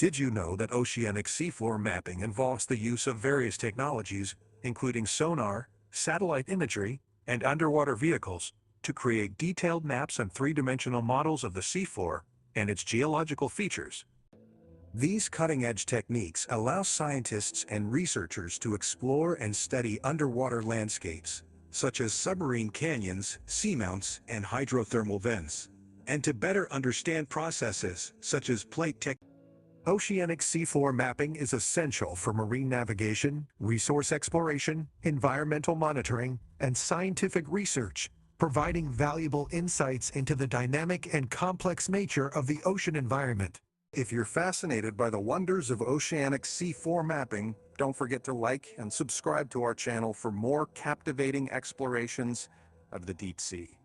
Did you know that oceanic seafloor mapping involves the use of various technologies, including sonar, satellite imagery, and underwater vehicles, to create detailed maps and three-dimensional models of the seafloor and its geological features? These cutting-edge techniques allow scientists and researchers to explore and study underwater landscapes, such as submarine canyons, seamounts, and hydrothermal vents, and to better understand processes such as plate tectonics. Oceanic seafloor mapping is essential for marine navigation, resource exploration, environmental monitoring, and scientific research, providing valuable insights into the dynamic and complex nature of the ocean environment. If you're fascinated by the wonders of oceanic seafloor mapping, don't forget to like and subscribe to our channel for more captivating explorations of the deep sea.